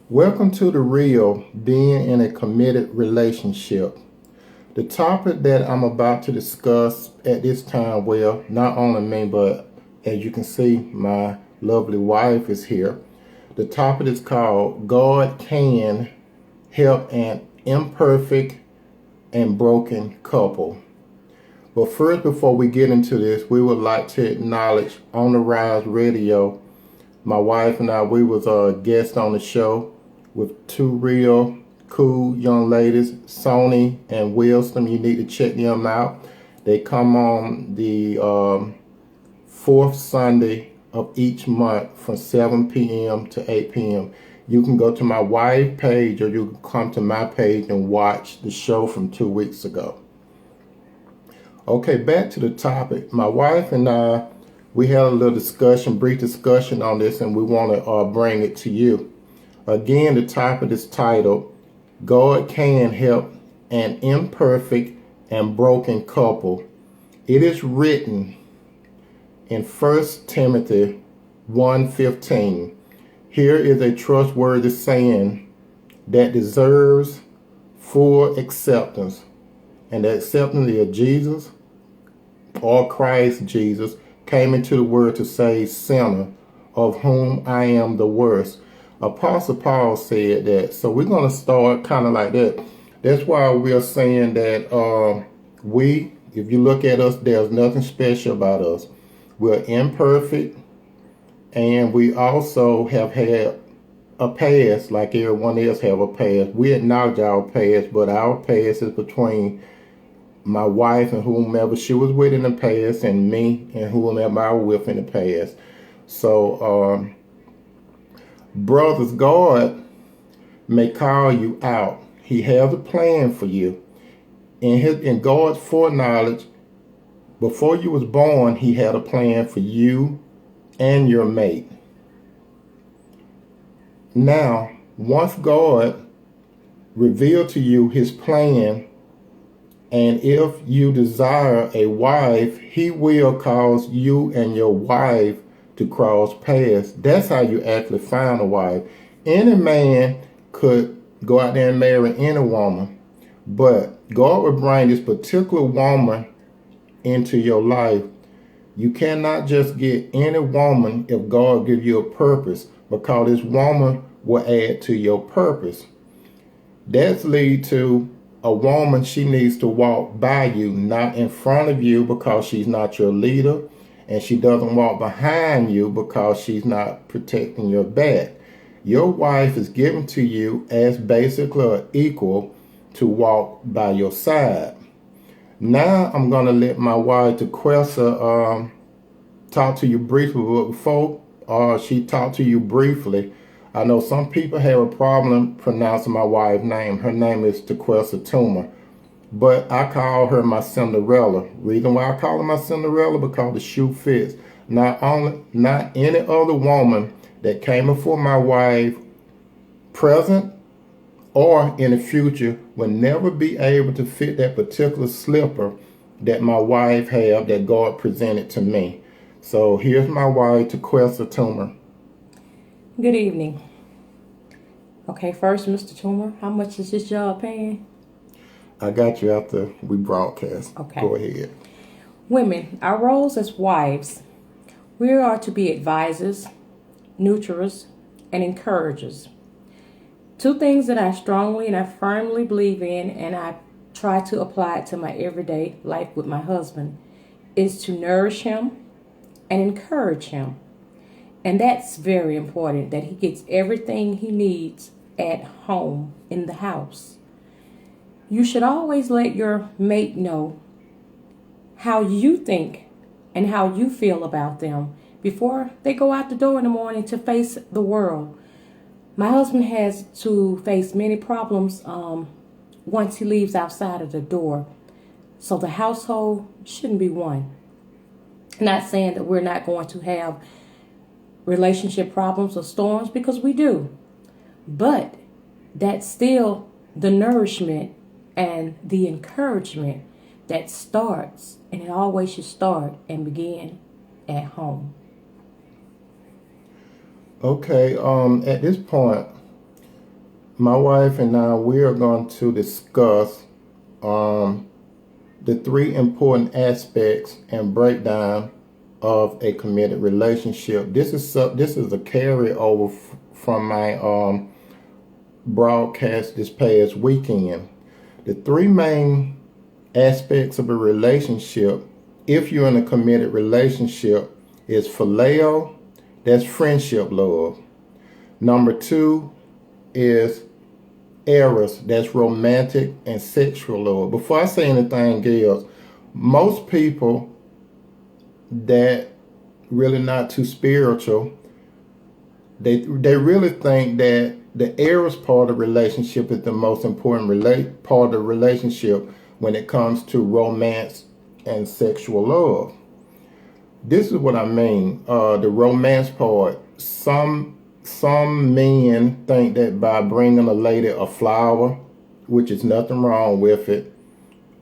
Welcome to the real being in a committed relationship. The topic that I'm about to discuss at this time, well, not only me, but as you can see, my lovely wife is here. The topic is called God Can Help an Imperfect and Broken Couple. But first, before we get into this, we would like to acknowledge On the Rise Radio. My wife and I, we was a guest on the show with two real cool young ladies, Sony and Wilson. You need to check them out. They come on the fourth Sunday of each month from 7 p.m. to 8 p.m. You can go to my wife page or you can come to my page and watch the show from 2 weeks ago. Okay, back to the topic. My wife and I, we had a little discussion, brief discussion on this, and we want to bring it to you. Again, the topic is titled, God Can Help an Imperfect and Broken Couple. It is written in 1 Timothy 1:15. Here is a trustworthy saying that deserves full acceptance. And the acceptance of Jesus or Christ Jesus came into the world to save sinner, of whom I am the worst. Apostle Paul said that. So we're going to start kind of like that. That's why we're saying that if you look at us, there's nothing special about us. We're imperfect, and we also have had a past like everyone else have a past. We acknowledge our past, but our past is between my wife and whomever she was with in the past and me and whomever I was with in the past. So, brothers, God may call you out. He has a plan for you. In God's foreknowledge, before you was born, he had a plan for you and your mate. Now, once God revealed to you his plan, and if you desire a wife, he will cause you and your wife to cross paths. That's how you actually find a wife. Any man could go out there and marry any woman, but God will bring this particular woman into your life. You cannot just get any woman if God gives you a purpose, because this woman will add to your purpose. That's lead to a woman, she needs to walk by you, not in front of you, because she's not your leader. And she doesn't walk behind you because she's not protecting your back. Your wife is given to you as basically an equal to walk by your side. Now I'm going to let my wife, Tequessa, talk to you briefly. But before she talked to you briefly, I know some people have a problem pronouncing my wife's name. Her name is Tequessa Toomer. But I call her my Cinderella. Reason why I call her my Cinderella, because the shoe fits. Not any other woman that came before my wife, present or in the future, will never be able to fit that particular slipper that my wife have, that God presented to me. So here's my wife, Tequessa Toomer. Good evening. Okay, first, Mr. Toomer, how much is this job paying? I got you after we broadcast. Okay. Go ahead. Women, our roles as wives, we are to be advisors, nurturers, and encouragers. Two things that I strongly and I firmly believe in, and I try to apply it to my everyday life with my husband, is to nourish him and encourage him. And that's very important, that he gets everything he needs at home, in the house. You should always let your mate know how you think and how you feel about them before they go out the door in the morning to face the world. My husband has to face many problems once he leaves outside of the door. So the household shouldn't be one. Not saying that we're not going to have relationship problems or storms, because we do. But that's still the nourishment and the encouragement that starts, and it always should start and begin at home. Okay, at this point, my wife and I, we are going to discuss um, the three important aspects and breakdown of a committed relationship. This is a carryover from my broadcast this past weekend. The three main aspects of a relationship, if you're in a committed relationship, is phileo, that's friendship love. Number two is eros, that's romantic and sexual love. Before I say anything else, most people that really not too spiritual, they really think that the eros part of the relationship is the most important part of the relationship when it comes to romance and sexual love. This is what I mean. The romance part. Some men think that by bringing a lady a flower, which is nothing wrong with it,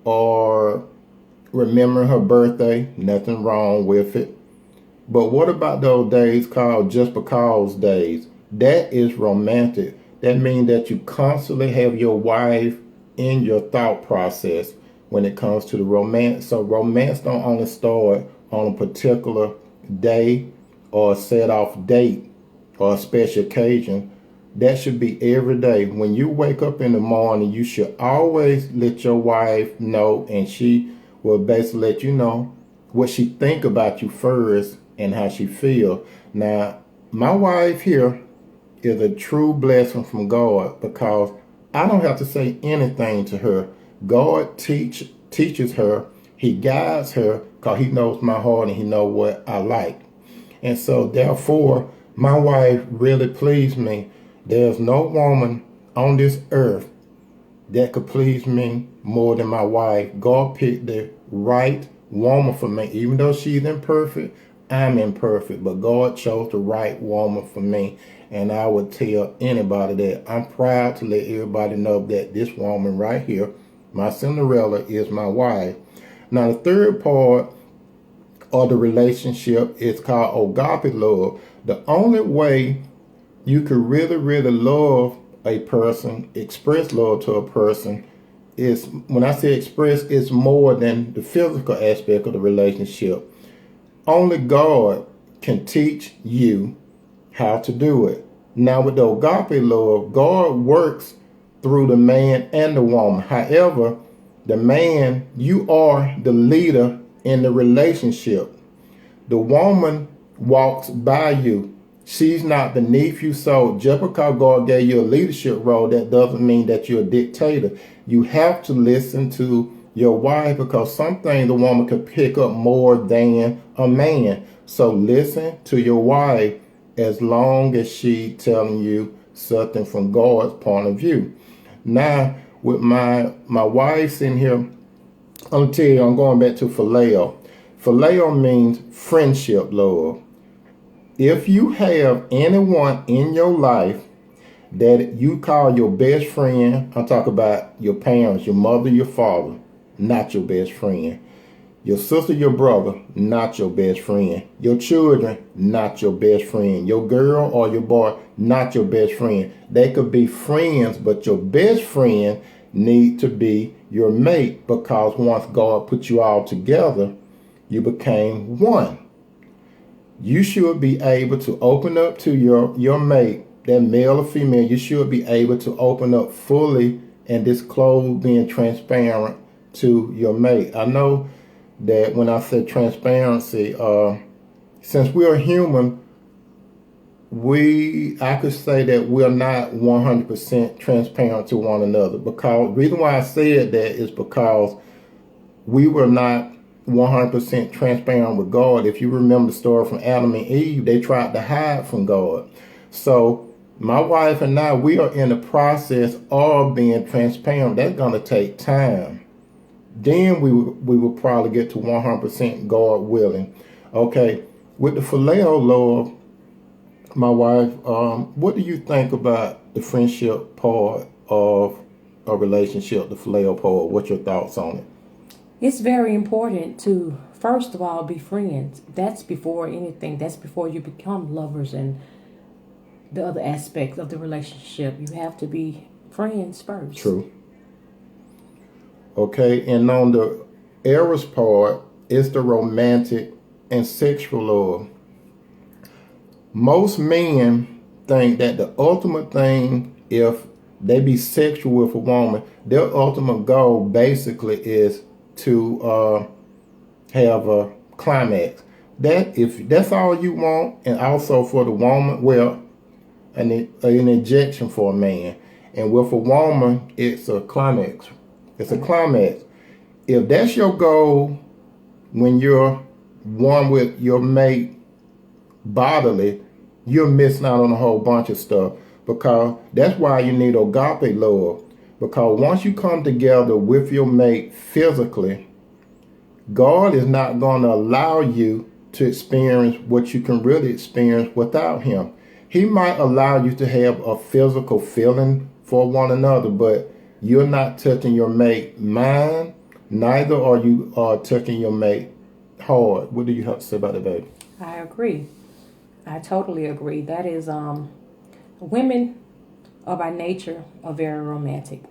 or remembering her birthday, nothing wrong with it. But what about those days called just because days? That is romantic. That means that you constantly have your wife in your thought process when it comes to the romance. So romance don't only start on a particular day or a set off date or a special occasion. That should be every day. When you wake up in the morning, you should always let your wife know, and she will basically let you know what she think about you first and how she feel. Now, my wife here is a true blessing from God because I don't have to say anything to her. God teaches her. He guides her because he knows my heart and he knows what I like. And so therefore, my wife really pleased me. There's no woman on this earth that could please me more than my wife. God picked the right woman for me. Even though she's imperfect, I'm imperfect. But God chose the right woman for me. And I would tell anybody that I'm proud to let everybody know that this woman right here, my Cinderella, is my wife. Now, the third part of the relationship is called agape love. The only way you can really, really love a person, express love to a person, is when I say express, it's more than the physical aspect of the relationship. Only God can teach you how to do it. Now, with the agape love, God works through the man and the woman. However, the man, you are the leader in the relationship. The woman walks by you. She's not beneath you. So just because God gave you a leadership role, that doesn't mean that you're a dictator. You have to listen to your wife because some things the woman could pick up more than a man. So listen to your wife as long as she telling you something from God's point of view. Now, with my wife in here, I'm gonna tell you, I'm going back to phileo. Phileo means friendship love. If you have anyone in your life that you call your best friend, I'm talking about your parents, your mother, your father, not your best friend. Your sister, your brother, not your best friend. Your children, not your best friend. Your girl or your boy, not your best friend. They could be friends, but your best friend need to be your mate because once God put you all together, you became one. You should be able to open up to your mate, that male or female. You should be able to open up fully and disclose being transparent to your mate. I know that when I say transparency, since we are human, I could say that we're not 100% transparent to one another. Because reason why I said that is because we were not 100% transparent with God. If you remember the story from Adam and Eve, they tried to hide from God. So my wife and I, we are in the process of being transparent. That's going to take time. Then we will probably get to 100% God willing. Okay, with the phileo love, my wife, what do you think about the friendship part of a relationship, the phileo part? What's your thoughts on it? It's very important to, first of all, be friends. That's before anything. That's before you become lovers and the other aspects of the relationship. You have to be friends first. True. Okay, and on the Eros part, it's the romantic and sexual love. Most men think that the ultimate thing, if they be sexual with a woman, their ultimate goal basically is to have a climax. That if that's all you want, and also for the woman, well, an injection for a man, and with a woman, it's a climax. It's a climax. If that's your goal when you're one with your mate bodily, you're missing out on a whole bunch of stuff, because that's why you need agape love. Because once you come together with your mate physically, God is not going to allow you to experience what you can really experience without Him. He might allow you to have a physical feeling for one another, but you're not touching your mate mind, neither are you touching your mate hard. What do you have to say about that, baby? I agree. I totally agree. That is, women are by nature are very romantic,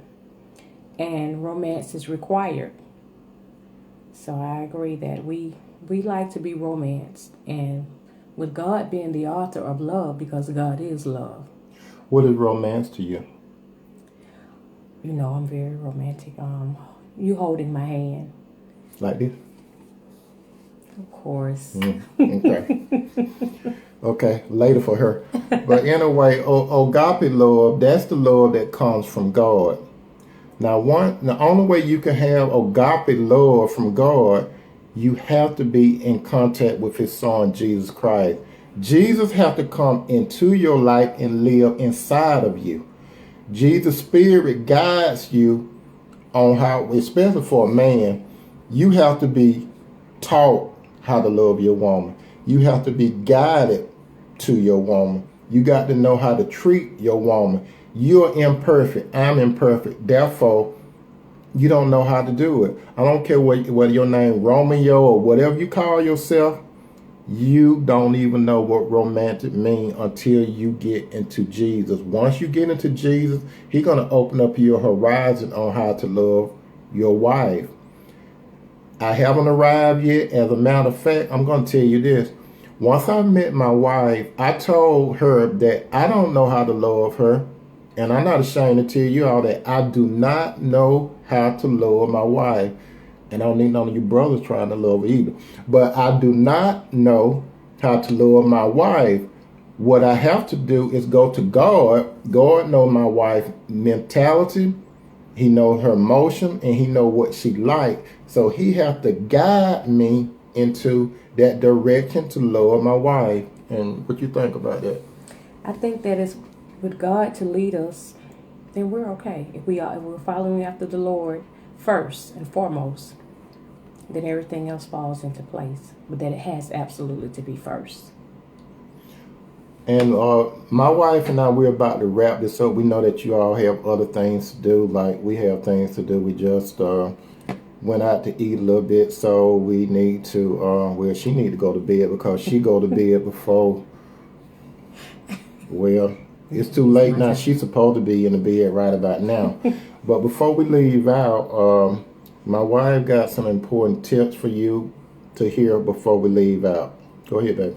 and romance is required. So I agree that we like to be romanced, and with God being the author of love, because God is love. What is romance to you? You know, I'm very romantic. You holding my hand. Like this? Of course. Okay. Okay, later for her. But anyway, agape love, that's the love that comes from God. Now, the only way you can have agape love from God, you have to be in contact with His Son, Jesus Christ. Jesus have to come into your life and live inside of you. Jesus' Spirit guides you on how, especially for a man, you have to be taught how to love your woman. You have to be guided to your woman. You got to know how to treat your woman. You're imperfect. I'm imperfect. Therefore, you don't know how to do it. I don't care whether your name Romeo or whatever you call yourself. You don't even know what romantic means until you get into Jesus. Once you get into Jesus, He's going to open up your horizon on how to love your wife. I haven't arrived yet. As a matter of fact, I'm going to tell you this. Once I met my wife, I told her that I don't know how to love her. And I'm not ashamed to tell you all that I do not know how to love my wife. And I don't need none of you brothers trying to love her either. But I do not know how to love my wife. What I have to do is go to God. God knows my wife's mentality. He knows her emotion, and He knows what she like. So He has to guide me into that direction to love my wife. And what you think about that? I think that is with God to lead us, then we're okay. If we're following after the Lord first and foremost, then everything else falls into place. But that it has absolutely to be first. And my wife and I, we're about to wrap this up. We know that you all have other things to do, like we have things to do. We just went out to eat a little bit, so we need to, well, she need to go to bed because she go to bed before, well, it's too late now. She's supposed to be in the bed right about now. But before we leave out, my wife got some important tips for you to hear before we leave out. Go ahead, baby.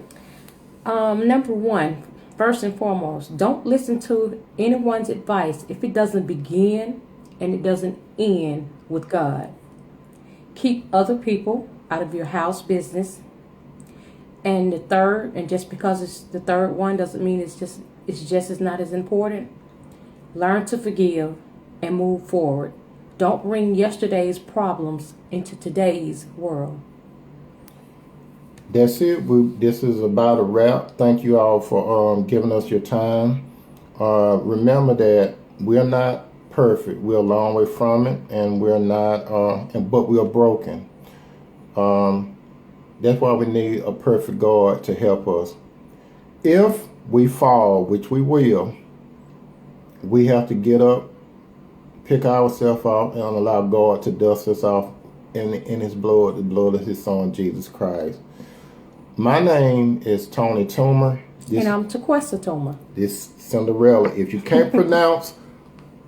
Number one, first and foremost, don't listen to anyone's advice if it doesn't begin and it doesn't end with God. Keep other people out of your house business. And the third, and just because it's the third one doesn't mean it's just as not as important. Learn to forgive and move forward. Don't bring yesterday's problems into today's world. That's it. This is about a wrap. Thank you all for giving us your time. Remember that we're not perfect. We're a long way from it, and we're not, but we are broken. That's why we need a perfect God to help us. If we fall, which we will, we have to get up, pick ourselves up, and allow God to dust us off in His blood, the blood of His Son, Jesus Christ. My name is Tony Toomer. This, And I'm Tequesta Toma. this Cinderella. If you can't pronounce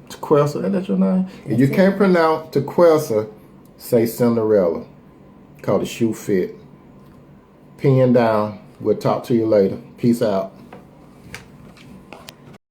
Tequesta, that's your name? If you can't pronounce Tequesta, say Cinderella. Call the shoe fit. Pen down. We'll talk to you later. Peace out.